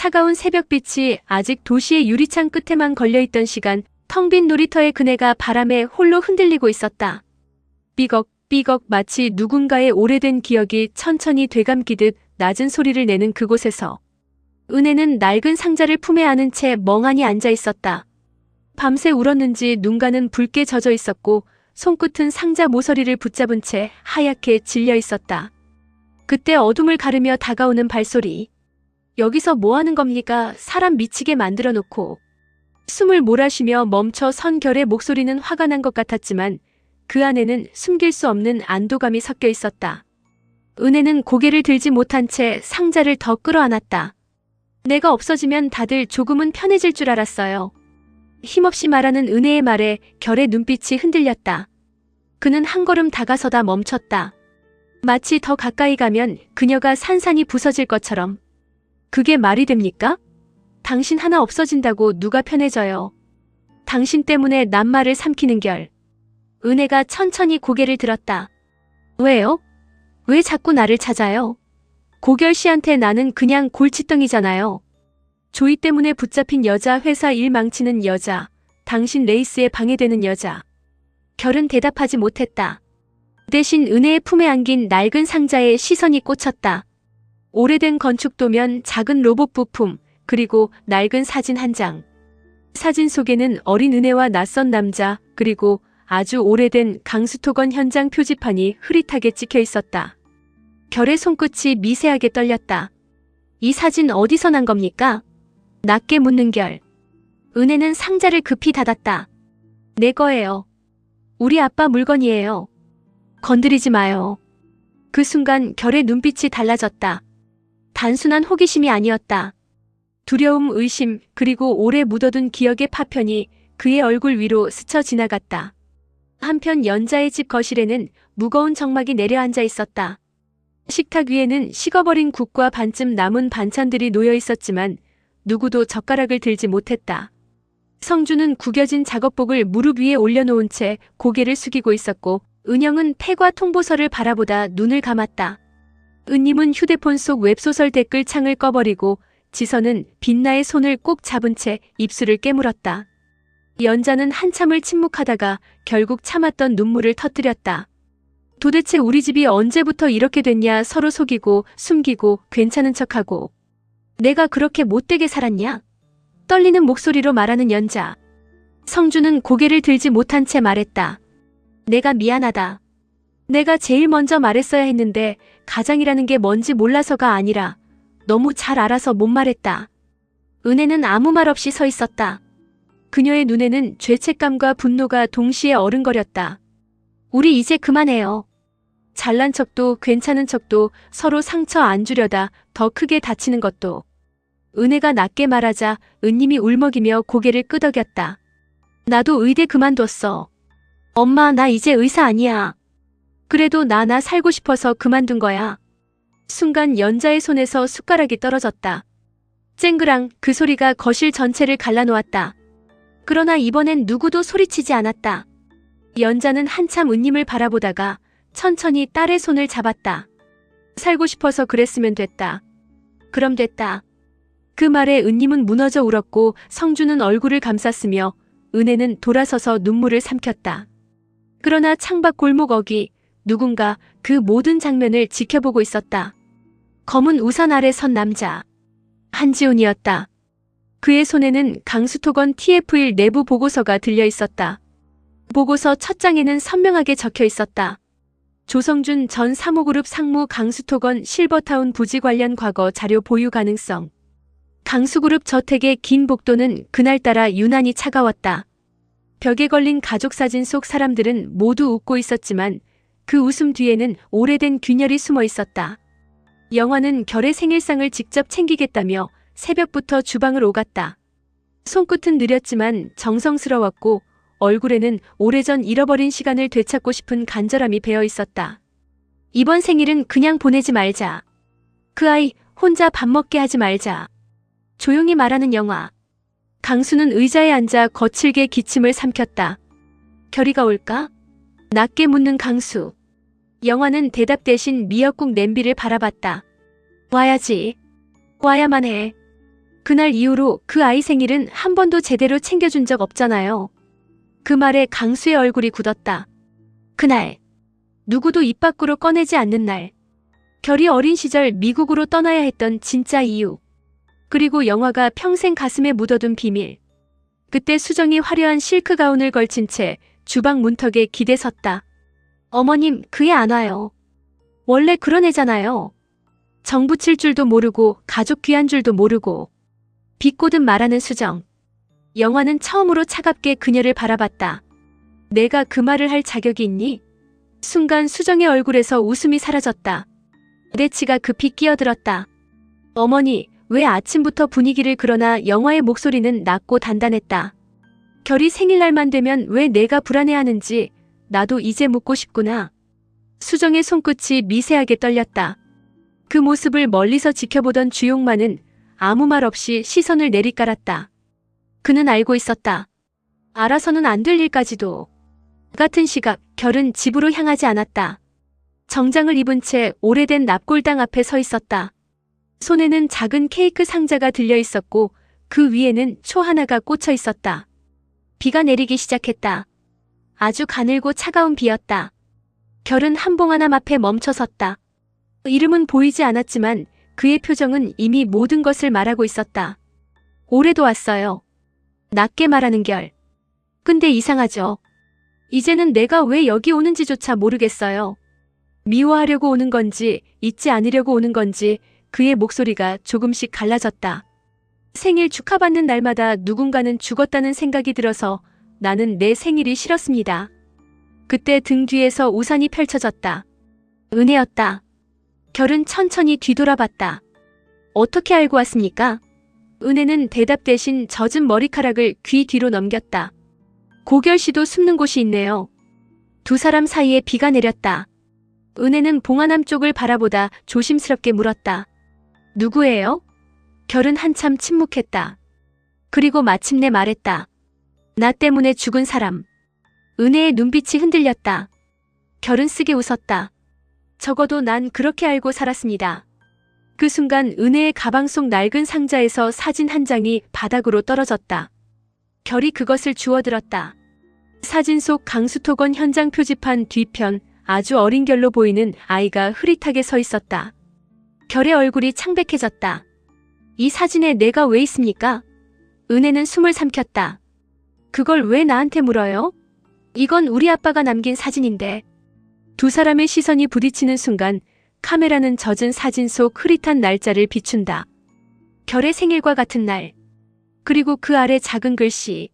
차가운 새벽빛이 아직 도시의 유리창 끝에만 걸려있던 시간, 텅 빈 놀이터의 그네가 바람에 홀로 흔들리고 있었다. 삐걱 마치 누군가의 오래된 기억이 천천히 되감기듯 낮은 소리를 내는 그곳에서 은혜는 낡은 상자를 품에 안은 채 멍하니 앉아 있었다. 밤새 울었는지 눈가는 붉게 젖어 있었고 손끝은 상자 모서리를 붙잡은 채 하얗게 질려 있었다. 그때 어둠을 가르며 다가오는 발소리. 여기서 뭐 하는 겁니까? 사람 미치게 만들어 놓고. 숨을 몰아쉬며 멈춰 선 결의 목소리는 화가 난 것 같았지만 그 안에는 숨길 수 없는 안도감이 섞여 있었다. 은혜는 고개를 들지 못한 채 상자를 더 끌어안았다. 내가 없어지면 다들 조금은 편해질 줄 알았어요. 힘없이 말하는 은혜의 말에 결의 눈빛이 흔들렸다. 그는 한 걸음 다가서다 멈췄다. 마치 더 가까이 가면 그녀가 산산이 부서질 것처럼. 그게 말이 됩니까? 당신 하나 없어진다고 누가 편해져요. 당신 때문에 낱말을 삼키는 결. 은혜가 천천히 고개를 들었다. 왜요? 왜 자꾸 나를 찾아요? 고결 씨한테 나는 그냥 골칫덩이잖아요. 조이 때문에 붙잡힌 여자, 회사 일 망치는 여자, 당신 레이스에 방해되는 여자. 결은 대답하지 못했다. 대신 은혜의 품에 안긴 낡은 상자에 시선이 꽂혔다. 오래된 건축도면, 작은 로봇 부품, 그리고 낡은 사진 한 장. 사진 속에는 어린 은혜와 낯선 남자, 그리고 아주 오래된 강수토건 현장 표지판이 흐릿하게 찍혀 있었다. 결의 손끝이 미세하게 떨렸다. 이 사진 어디서 난 겁니까? 낮게 묻는 결. 은혜는 상자를 급히 닫았다. 내 거예요. 우리 아빠 물건이에요. 건드리지 마요. 그 순간 결의 눈빛이 달라졌다. 단순한 호기심이 아니었다. 두려움, 의심, 그리고 오래 묻어둔 기억의 파편이 그의 얼굴 위로 스쳐 지나갔다. 한편 연자의 집 거실에는 무거운 정막이 내려앉아 있었다. 식탁 위에는 식어버린 국과 반쯤 남은 반찬들이 놓여 있었지만 누구도 젓가락을 들지 못했다. 성주는 구겨진 작업복을 무릎 위에 올려놓은 채 고개를 숙이고 있었고 은영은 폐과 통보서를 바라보다 눈을 감았다. 은님은 휴대폰 속 웹소설 댓글 창을 꺼버리고 지선은 빛나의 손을 꼭 잡은 채 입술을 깨물었다. 연자는 한참을 침묵하다가 결국 참았던 눈물을 터뜨렸다. 도대체 우리 집이 언제부터 이렇게 됐냐. 서로 속이고 숨기고 괜찮은 척하고. 내가 그렇게 못되게 살았냐? 떨리는 목소리로 말하는 연자. 성주는 고개를 들지 못한 채 말했다. 내가 미안하다. 내가 제일 먼저 말했어야 했는데 가장이라는 게 뭔지 몰라서가 아니라 너무 잘 알아서 못 말했다. 은혜는 아무 말 없이 서 있었다. 그녀의 눈에는 죄책감과 분노가 동시에 어른거렸다. 우리 이제 그만해요. 잘난 척도 괜찮은 척도 서로 상처 안 주려다 더 크게 다치는 것도. 은혜가 낮게 말하자 은님이 울먹이며 고개를 끄덕였다. 나도 의대 그만뒀어. 엄마, 나 이제 의사 아니야. 그래도 나 살고 싶어서 그만둔 거야. 순간 연자의 손에서 숟가락이 떨어졌다. 쨍그랑 그 소리가 거실 전체를 갈라놓았다. 그러나 이번엔 누구도 소리치지 않았다. 연자는 한참 은님을 바라보다가 천천히 딸의 손을 잡았다. 살고 싶어서 그랬으면 됐다. 그럼 됐다. 그 말에 은님은 무너져 울었고 성주는 얼굴을 감쌌으며 은혜는 돌아서서 눈물을 삼켰다. 그러나 창밖 골목 어귀 누군가 그 모든 장면을 지켜보고 있었다. 검은 우산 아래 선 남자. 한지훈이었다. 그의 손에는 강수토건 TF1 내부 보고서가 들려 있었다. 보고서 첫 장에는 선명하게 적혀 있었다. 조성준 전 사무그룹 상무 강수토건 실버타운 부지 관련 과거 자료 보유 가능성. 강수그룹 저택의 긴 복도는 그날따라 유난히 차가웠다. 벽에 걸린 가족 사진 속 사람들은 모두 웃고 있었지만 그 웃음 뒤에는 오래된 균열이 숨어 있었다. 영화는 결의 생일상을 직접 챙기겠다며 새벽부터 주방을 오갔다. 손끝은 느렸지만 정성스러웠고 얼굴에는 오래전 잃어버린 시간을 되찾고 싶은 간절함이 배어 있었다. 이번 생일은 그냥 보내지 말자. 그 아이 혼자 밥 먹게 하지 말자. 조용히 말하는 영화. 강수는 의자에 앉아 거칠게 기침을 삼켰다. 결이가 올까? 낮게 묻는 강수. 영화는 대답 대신 미역국 냄비를 바라봤다. 와야지. 와야만 해. 그날 이후로 그 아이 생일은 한 번도 제대로 챙겨준 적 없잖아요. 그 말에 강수의 얼굴이 굳었다. 그날, 누구도 입 밖으로 꺼내지 않는 날. 결이 어린 시절 미국으로 떠나야 했던 진짜 이유. 그리고 영화가 평생 가슴에 묻어둔 비밀. 그때 수정이 화려한 실크 가운을 걸친 채 주방 문턱에 기대 섰다. 어머님, 그 애 안 와요. 원래 그런 애잖아요. 정 붙일 줄도 모르고 가족 귀한 줄도 모르고. 비꼬듯 말하는 수정. 영화는 처음으로 차갑게 그녀를 바라봤다. 내가 그 말을 할 자격이 있니? 순간 수정의 얼굴에서 웃음이 사라졌다. 레치가 급히 끼어들었다. 어머니, 왜 아침부터 분위기를 그러나 영화의 목소리는 낮고 단단했다. 결이 생일날만 되면 왜 내가 불안해하는지 나도 이제 묻고 싶구나. 수정의 손끝이 미세하게 떨렸다. 그 모습을 멀리서 지켜보던 주용만은 아무 말 없이 시선을 내리깔았다. 그는 알고 있었다. 알아서는 안 될 일까지도. 같은 시각 결은 집으로 향하지 않았다. 정장을 입은 채 오래된 납골당 앞에 서 있었다. 손에는 작은 케이크 상자가 들려 있었고 그 위에는 초 하나가 꽂혀 있었다. 비가 내리기 시작했다. 아주 가늘고 차가운 비였다. 결은 한봉하남 앞에 멈춰 섰다. 이름은 보이지 않았지만 그의 표정은 이미 모든 것을 말하고 있었다. 올해도 왔어요. 낮게 말하는 결. 근데 이상하죠. 이제는 내가 왜 여기 오는지조차 모르겠어요. 미워하려고 오는 건지 잊지 않으려고 오는 건지 그의 목소리가 조금씩 갈라졌다. 생일 축하받는 날마다 누군가는 죽었다는 생각이 들어서 나는 내 생일이 싫었습니다. 그때 등 뒤에서 우산이 펼쳐졌다. 은혜였다. 결은 천천히 뒤돌아봤다. 어떻게 알고 왔습니까? 은혜는 대답 대신 젖은 머리카락을 귀 뒤로 넘겼다. 고결 씨도 숨는 곳이 있네요. 두 사람 사이에 비가 내렸다. 은혜는 봉하남 쪽을 바라보다 조심스럽게 물었다. 누구예요? 결은 한참 침묵했다. 그리고 마침내 말했다. 나 때문에 죽은 사람. 은혜의 눈빛이 흔들렸다. 결은 쓰게 웃었다. 적어도 난 그렇게 알고 살았습니다. 그 순간 은혜의 가방 속 낡은 상자에서 사진 한 장이 바닥으로 떨어졌다. 결이 그것을 주워들었다. 사진 속 강수토건 현장 표지판 뒤편 아주 어린 결로 보이는 아이가 흐릿하게 서 있었다. 결의 얼굴이 창백해졌다. 이 사진에 내가 왜 있습니까? 은혜는 숨을 삼켰다. 그걸 왜 나한테 물어요? 이건 우리 아빠가 남긴 사진인데. 두 사람의 시선이 부딪히는 순간 카메라는 젖은 사진 속 흐릿한 날짜를 비춘다. 결의 생일과 같은 날. 그리고 그 아래 작은 글씨.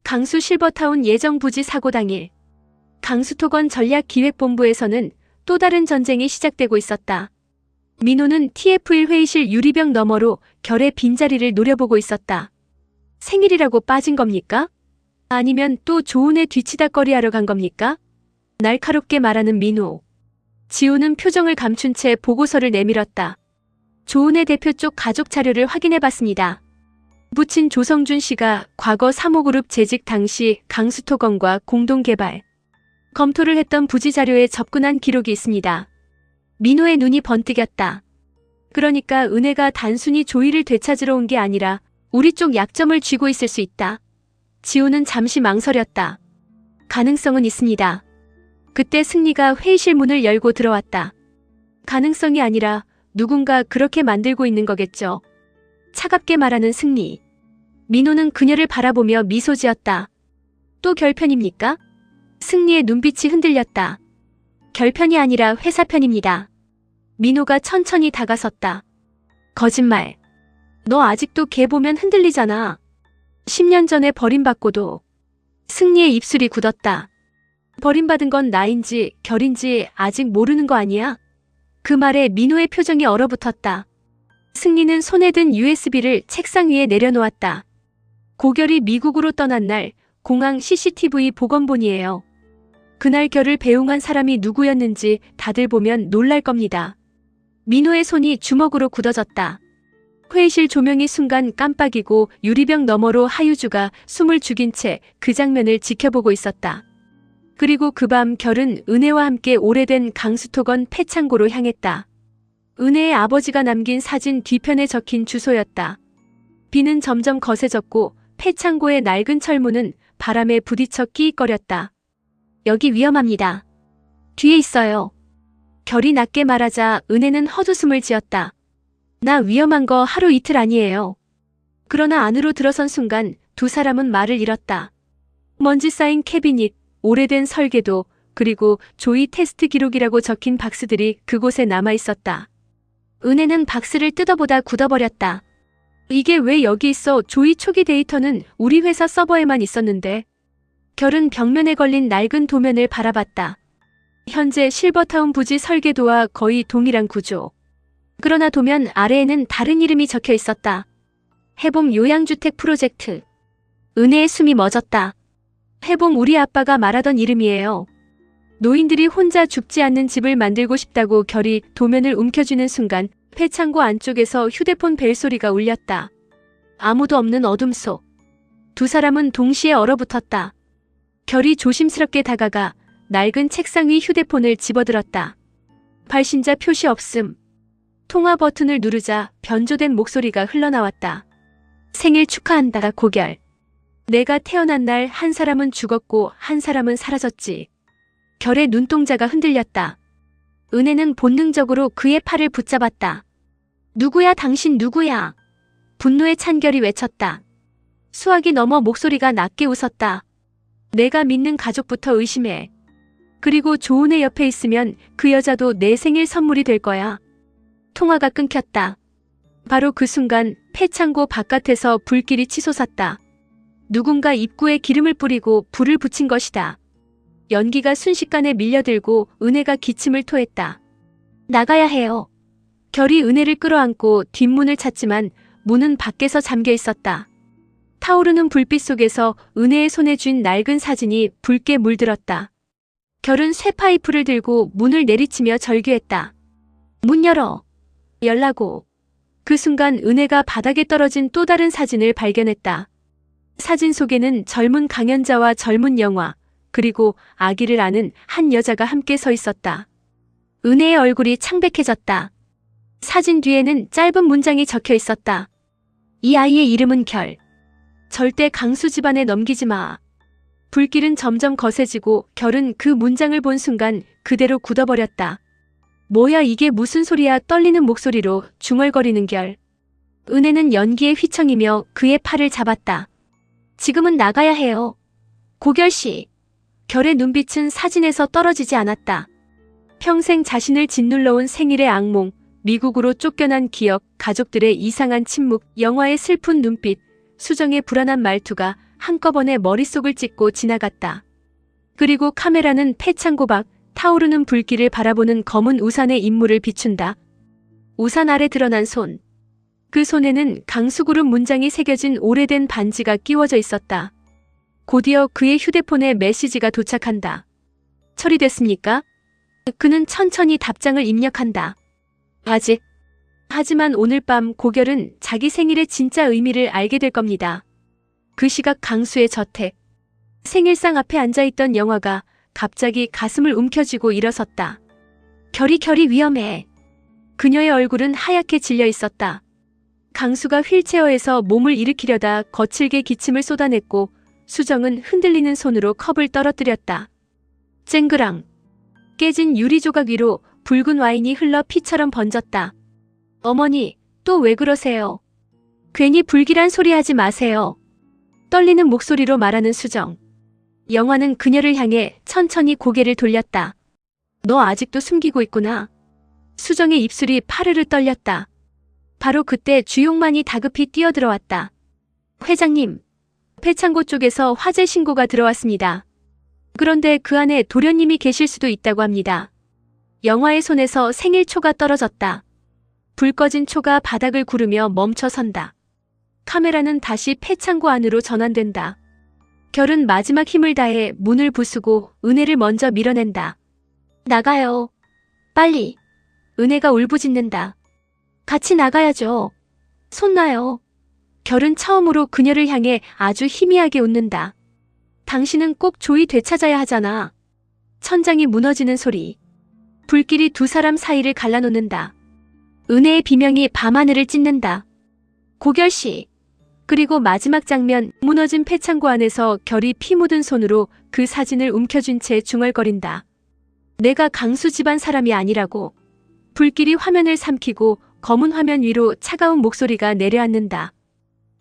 강수 실버타운 예정부지 사고 당일. 강수토건 전략기획본부에서는 또 다른 전쟁이 시작되고 있었다. 민호는 TF1 회의실 유리병 너머로 결의 빈자리를 노려보고 있었다. 생일이라고 빠진 겁니까? 아니면 또 조은의 뒤치다꺼리하러 간 겁니까? 날카롭게 말하는 민호. 지우는 표정을 감춘 채 보고서를 내밀었다. 조은의 대표 쪽 가족 자료를 확인해봤습니다. 부친 조성준 씨가 과거 3호그룹 재직 당시 강수토건과 공동개발, 검토를 했던 부지 자료에 접근한 기록이 있습니다. 민호의 눈이 번뜩였다. 그러니까 은혜가 단순히 조이를 되찾으러 온 게 아니라 우리 쪽 약점을 쥐고 있을 수 있다. 지우는 잠시 망설였다. 가능성은 있습니다. 그때 승리가 회의실 문을 열고 들어왔다. 가능성이 아니라 누군가 그렇게 만들고 있는 거겠죠. 차갑게 말하는 승리. 민호는 그녀를 바라보며 미소 지었다. 또 결편입니까? 승리의 눈빛이 흔들렸다. 결편이 아니라 회사 편입니다. 민호가 천천히 다가섰다. 거짓말. 너 아직도 걔 보면 흔들리잖아. 10년 전에 버림받고도. 승리의 입술이 굳었다. 버림받은 건 나인지 결인지 아직 모르는 거 아니야? 그 말에 민호의 표정이 얼어붙었다. 승리는 손에 든 USB를 책상 위에 내려놓았다. 고결이 미국으로 떠난 날 공항 CCTV 복원본이에요. 그날 결을 배웅한 사람이 누구였는지 다들 보면 놀랄 겁니다. 민호의 손이 주먹으로 굳어졌다. 회의실 조명이 순간 깜빡이고 유리병 너머로 하유주가 숨을 죽인 채 그 장면을 지켜보고 있었다. 그리고 그 밤 결은 은혜와 함께 오래된 강수토건 폐창고로 향했다. 은혜의 아버지가 남긴 사진 뒤편에 적힌 주소였다. 비는 점점 거세졌고 폐창고의 낡은 철문은 바람에 부딪혀 끼익거렸다. 여기 위험합니다. 뒤에 있어요. 결이 낮게 말하자 은혜는 헛웃음을 지었다. 나 위험한 거 하루 이틀 아니에요. 그러나 안으로 들어선 순간 두 사람은 말을 잃었다. 먼지 쌓인 캐비닛, 오래된 설계도, 그리고 조이 테스트 기록이라고 적힌 박스들이 그곳에 남아 있었다. 은혜는 박스를 뜯어보다 굳어버렸다. 이게 왜 여기 있어? 조이 초기 데이터는 우리 회사 서버에만 있었는데. 결은 벽면에 걸린 낡은 도면을 바라봤다. 현재 실버타운 부지 설계도와 거의 동일한 구조. 그러나 도면 아래에는 다른 이름이 적혀 있었다. 해봄 요양주택 프로젝트. 은혜의 숨이 멎었다. 해봄 우리 아빠가 말하던 이름이에요. 노인들이 혼자 죽지 않는 집을 만들고 싶다고 결이 도면을 움켜쥐는 순간 폐창고 안쪽에서 휴대폰 벨소리가 울렸다. 아무도 없는 어둠 속. 두 사람은 동시에 얼어붙었다. 결이 조심스럽게 다가가 낡은 책상 위 휴대폰을 집어들었다. 발신자 표시 없음. 통화 버튼을 누르자 변조된 목소리가 흘러나왔다. 생일 축하한다, 고결. 내가 태어난 날 한 사람은 죽었고 한 사람은 사라졌지. 결의 눈동자가 흔들렸다. 은혜는 본능적으로 그의 팔을 붙잡았다. 누구야, 당신 누구야? 분노에 찬 결이 외쳤다. 수학이 넘어 목소리가 낮게 웃었다. 내가 믿는 가족부터 의심해. 그리고 좋은 애 옆에 있으면 그 여자도 내 생일 선물이 될 거야. 통화가 끊겼다. 바로 그 순간 폐창고 바깥에서 불길이 치솟았다. 누군가 입구에 기름을 뿌리고 불을 붙인 것이다. 연기가 순식간에 밀려들고 은혜가 기침을 토했다. 나가야 해요. 결이 은혜를 끌어안고 뒷문을 찾지만 문은 밖에서 잠겨 있었다. 타오르는 불빛 속에서 은혜의 손에 쥔 낡은 사진이 붉게 물들었다. 결은 쇠파이프를 들고 문을 내리치며 절규했다. 문 열어. 열라고. 그 순간 은혜가 바닥에 떨어진 또 다른 사진을 발견했다. 사진 속에는 젊은 강연자와 젊은 영화, 그리고 아기를 안은 한 여자가 함께 서 있었다. 은혜의 얼굴이 창백해졌다. 사진 뒤에는 짧은 문장이 적혀 있었다. 이 아이의 이름은 결. 절대 강수 집안에 넘기지 마. 불길은 점점 거세지고 결은 그 문장을 본 순간 그대로 굳어버렸다. 뭐야 이게 무슨 소리야? 떨리는 목소리로 중얼거리는 결. 은혜는 연기에 휘청이며 그의 팔을 잡았다. 지금은 나가야 해요. 고결씨. 결의 눈빛은 사진에서 떨어지지 않았다. 평생 자신을 짓눌러온 생일의 악몽, 미국으로 쫓겨난 기억, 가족들의 이상한 침묵, 영화의 슬픈 눈빛, 수정의 불안한 말투가 한꺼번에 머릿속을 찢고 지나갔다. 그리고 카메라는 폐창고 밖 타오르는 불길을 바라보는 검은 우산의 인물을 비춘다. 우산 아래 드러난 손. 그 손에는 강수구름 문장이 새겨진 오래된 반지가 끼워져 있었다. 곧이어 그의 휴대폰에 메시지가 도착한다. 처리됐습니까? 그는 천천히 답장을 입력한다. 아직. 하지만 오늘 밤 고결은 자기 생일의 진짜 의미를 알게 될 겁니다. 그 시각 강수의 저택. 생일상 앞에 앉아있던 영화가 갑자기 가슴을 움켜쥐고 일어섰다. 결이 위험해. 그녀의 얼굴은 하얗게 질려 있었다. 강수가 휠체어에서 몸을 일으키려다 거칠게 기침을 쏟아냈고 수정은 흔들리는 손으로 컵을 떨어뜨렸다. 쨍그랑. 깨진 유리 조각 위로 붉은 와인이 흘러 피처럼 번졌다. 어머니, 또 왜 그러세요? 괜히 불길한 소리 하지 마세요. 떨리는 목소리로 말하는 수정. 영화는 그녀를 향해 천천히 고개를 돌렸다. 너 아직도 숨기고 있구나. 수정의 입술이 파르르 떨렸다. 바로 그때 주용만이 다급히 뛰어들어왔다. 회장님, 폐창고 쪽에서 화재 신고가 들어왔습니다. 그런데 그 안에 도련님이 계실 수도 있다고 합니다. 영화의 손에서 생일초가 떨어졌다. 불 꺼진 초가 바닥을 구르며 멈춰선다. 카메라는 다시 폐창고 안으로 전환된다. 결은 마지막 힘을 다해 문을 부수고 은혜를 먼저 밀어낸다. 나가요. 빨리. 은혜가 울부짖는다. 같이 나가야죠. 손 놔요. 결은 처음으로 그녀를 향해 아주 희미하게 웃는다. 당신은 꼭 조이 되찾아야 하잖아. 천장이 무너지는 소리. 불길이 두 사람 사이를 갈라놓는다. 은혜의 비명이 밤하늘을 찢는다. 고결씨. 그리고 마지막 장면, 무너진 폐창고 안에서 결이 피 묻은 손으로 그 사진을 움켜쥔 채 중얼거린다. 내가 강수 집안 사람이 아니라고. 불길이 화면을 삼키고 검은 화면 위로 차가운 목소리가 내려앉는다.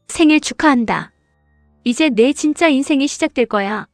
생일 축하한다. 이제 내 진짜 인생이 시작될 거야.